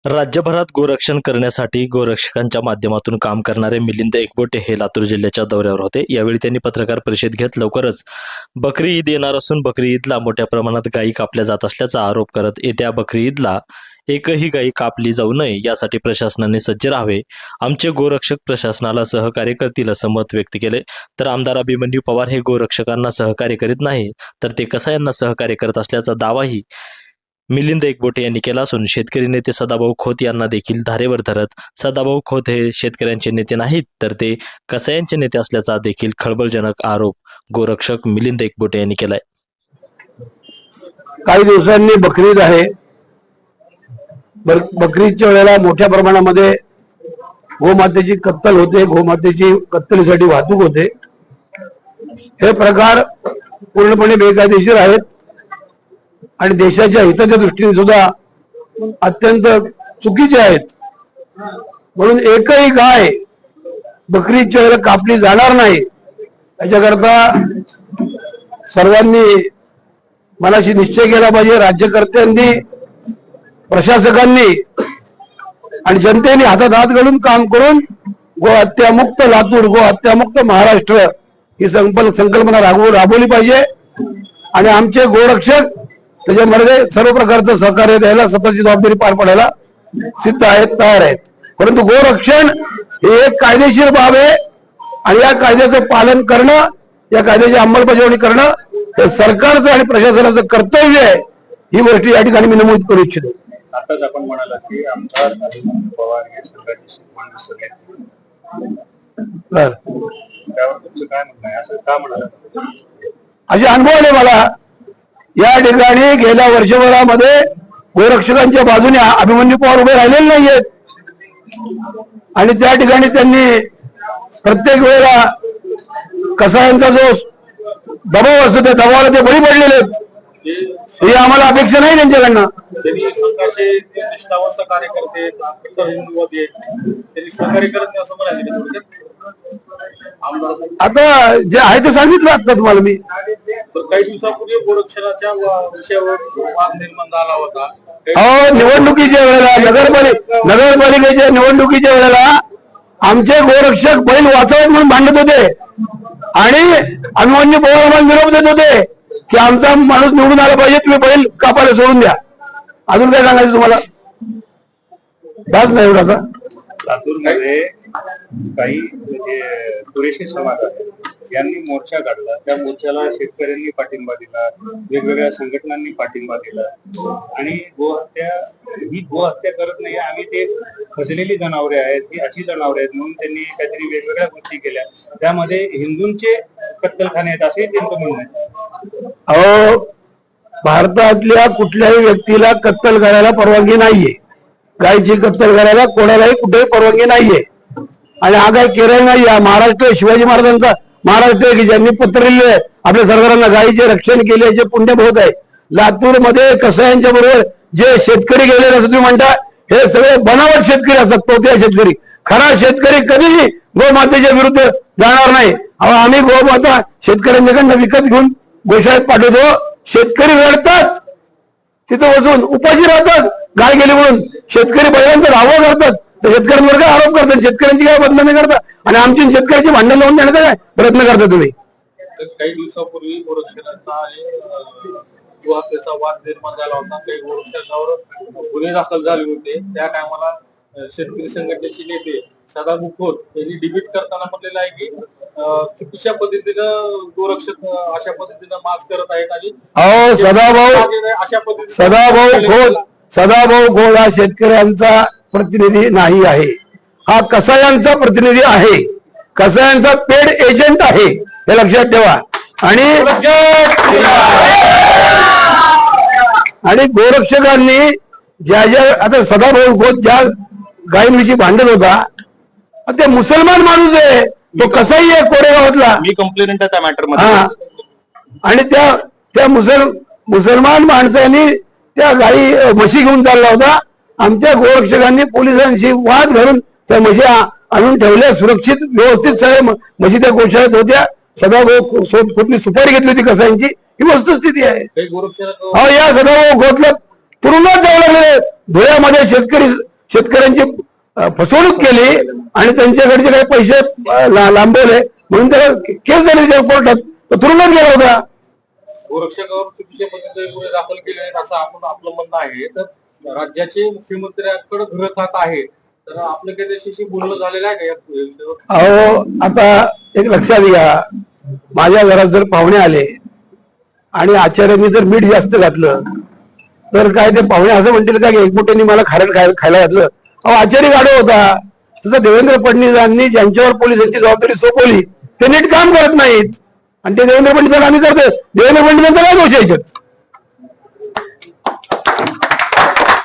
राज्यभरात गोरक्षण करण्यासाठी गोरक्षकांच्या माध्यमातून काम करणारे मिलिंद एकबोटे हे लातूर जिल्ह्याच्या दौऱ्यावर होते। यावेळी त्यांनी पत्रकार परिषद घेत लवकरच बकरी ईद येणार असून बकरी ईदला मोठ्या प्रमाणात गायी कापल्या जात असल्याचा आरोप करत येत्या बकरी ईदला एकही गायी कापली जाऊ नये यासाठी प्रशासनाने सज्ज राहावे, आमचे गोरक्षक प्रशासनाला सहकार्य करतील असं मत व्यक्त केले। तर आमदार अभिमन्यू पवार हे गोरक्षकांना सहकार्य करीत नाही तर ते कसायांना सहकार्य करत असल्याचा दावाही मिलिंद एकबोटे यांनी केला असून शेतकरी नेते सदाभाऊ खोत यांना देखील धारेवर धरत सदाभाऊ खोत हे शेतकऱ्यांचे नेते नाहीत तर ते कसायांचे नेते असल्याचा देखील खळबळजनक आरोप गोरक्षक मिलिंद एकबोटे यांनी केलाय। काही दिवसांनी बकरी ईद आहे। बकरीच्या वेळेला मोठ्या प्रमाणामध्ये गोमातेची कत्तल होते, गोमातेची कत्तलीसाठी वाहतूक होते। हे प्रकार पूर्णपणे बेकायदेशीर आहेत आणि देशाच्या हिताच्या दृष्टीने सुद्धा अत्यंत चुकीचे आहेत। म्हणून एकही गाय बकरीच्या वेळेला कापली जाणार नाही याच्याकरता सर्वांनी मनाशी निश्चय केला पाहिजे। राज्यकर्त्यांनी, प्रशासकांनी आणि जनतेने हातात हात घालून काम करून गो हत्यामुक्त लातूर, गो हत्यामुक्त महाराष्ट्र ही संकल्पना राबवली पाहिजे आणि आमचे गोरक्षक त्याच्यामध्ये सर्व प्रकारचं सहकार्य द्यायला, स्वतःची जबाबदारी पार पाडायला सिद्ध आहेत, तयार आहेत। परंतु गोरक्षण हे एक कायदेशीर बाब आहे आणि या कायद्याचं पालन करणं, या कायद्याची अंमलबजावणी करणं हे सरकारचं आणि प्रशासनाचं कर्तव्य आहे। ही गोष्ट या ठिकाणी मी नमूद करू इच्छितो। आताच आपण म्हणाला की आमदार अभिमन्यू पवार हे सरकारचे माणूस आहेत, त्यावर तुमचं काय म्हणणं आहे? असं का म्हणाला? असे अनुभव आले मला। या ठिकाणी गेल्या वर्षभरामध्ये गोरक्षकांच्या बाजूने अभिमन्यू पवार उभे राहिलेले नाहीयेत आणि त्या ठिकाणी त्यांनी प्रत्येक वेळेला कसायांचा जो दबाव असतो त्या दबावाला ते बळी पडलेले आहेत। ही आम्हाला अपेक्षा नाही त्यांच्याकडनं। त्यांनी संघाचे निष्ठावंत कार्यकर्ते, त्यांनी सहकार्य करत नाही असं म्हणाले। आता जे आहे ते सांगितलं आता तुम्हाला मी। काही दिवसापूर्वी गोरक्षणाच्या विषयावर वाद निर्माण झाला होता। निवडणुकीच्या वेळेला, नगरपालिकेच्या निवडणुकीच्या वेळेला आमचे गोरक्षक बैल वाचवत म्हणून भांडत होते आणि अभिमन्यू पवार आम्हाला निरोप देत होते की आमचा माणूस निवडून आला पाहिजे, तुम्ही बैल कापायला सोडून द्या। अजून काय सांगायचं तुम्हाला? बस नाही एवढं। आता लातूरमध्ये काही कुरेशी समाज आहे, यांनी मोर्चा काढला। त्या मोर्चाला शेतकऱ्यांनी पाठिंबा दिला, वेगवेगळ्या संघटनांनी पाठिंबा दिला आणि ही गोहत्या करत नाही, आम्ही ते फसलेली जनावरे आहेत, ही अशी जनावरे आहेत म्हणून त्यांनी काहीतरी वेगवेगळ्या गोष्टी केल्या, त्यामध्ये हिंदूंचे कत्तलखाने आहेत असे त्यांचं म्हणणं आहे। भारतातल्या कुठल्याही व्यक्तीला कत्तल करायला परवानगी नाहीये, गायची कत्तल करायला कोणालाही कुठेही परवानगी नाहीये आणि हा काय केरळ नाही, हा महाराष्ट्र, शिवाजी महाराजांचा महाराष्ट्र आहे की ज्यांनी पत्र लिहिले आपल्या सरकारांना, गायीचे रक्षण केले, जे पुण्य बहुत आहे। लातूरमध्ये कसायांच्या बरोबर जे शेतकरी गेलेले असं तुम्ही म्हणता, हे सगळे बनावट शेतकरी असतात, तोत्या शेतकरी। खरा शेतकरी कधीही गोमातेच्या विरुद्ध जाणार नाही। आम्ही गोमाता शेतकऱ्यांच्याकडनं विकत घेऊन गोशाळेत पाठवतो, शेतकरी रडतात, तिथं बसून उपाशी राहतात गाय गेली म्हणून। शेतकरी बैलांचा धावा करतात तर शेतकऱ्यांवर काय आरोप करतात, शेतकऱ्यांची काय बदनामी करतात आणि आमची शेतकऱ्याची भांडण लावून देण्याचा काय प्रयत्न करता तुम्ही? काही दिवसापूर्वी गोरक्षणाचा आणि गोहत्येचा वाद निर्माण झाला होता, काही गोरक्षकावर गुन्हे दाखल झाले होते। त्या टायमाला शेतकरी संघटनेचे नेते सदाभाऊ खोत यांनी डिबेट करताना म्हटलेलं आहे की चुकीच्या पद्धतीनं गोरक्षक अशा पद्धतीनं मास करत आहेत आणि सदाभाऊ खोत हा शेतकऱ्यांचा प्रतिनिधी नाही आहे, हा कसायांचा प्रतिनिधी आहे, कसायांचा पेड एजंट आहे, हे लक्षात ठेवा। आणि गोरक्षकांनी ज्या आता सदाभाऊ खोत ज्या गायींविषयी भांडत होता ते मुसलमान माणूस आहे, तो कसाही आहे कोरेगावातला, मी कंप्लेंट त्या मॅटर मध्ये। आणि त्या मुसलमान माणसांनी त्या गायी म्हशी घेऊन चालला होता। आमच्या गोरक्षकांनी पोलिसांशी वाद घालून त्या म्हशी आणून ठेवल्या, सुरक्षित व्यवस्थित सगळे म्हशी त्या गोशाळेत होत्या। सदाभाऊ खोतनी सुपारी घेतली होती कसायांची, ही वस्तुस्थिती आहे। या सदाभाऊ खोतला तुरुंगात जावं लागले। धुळ्यामध्ये शेतकरी शेतकऱ्यांची फसवणूक केली आणि त्यांच्याकडचे काही पैसे लांबवले म्हणून त्याला केस झाली त्या कोर्टात, तो तुरुंगात गेला होता. गोरक्षकावर चुकीचे पद्धतीने गुन्हे दाखल केले आहेत असं आपलं म्हणणं आहे. तर राज्याचे मुख्यमंत्र्यांकडे घरत हात आहे, तर आपलं काही त्याच्याशी बोलणं झालेलं आहे का या विषयावर? अहो आता एक लक्षात घ्या, माझ्या घरात जर पाहुणे आले आणि आचार्यांनी जर मीठ जास्त घातलं तर काय ते पाहुणे असं म्हणतील का की एकमुठ्यांनी मला खायला घातलं? अहो आचार्य गाडो होता. तसं देवेंद्र फडणवीसांनी ज्यांच्यावर पोलिसांची जबाबदारी सोपवली ते नीट काम करत नाहीत आणि ते देवेंद्र फडणवीसांना आम्ही करतोय. देवेंद्र फडणवीसांचा काय दोष यायच्यात?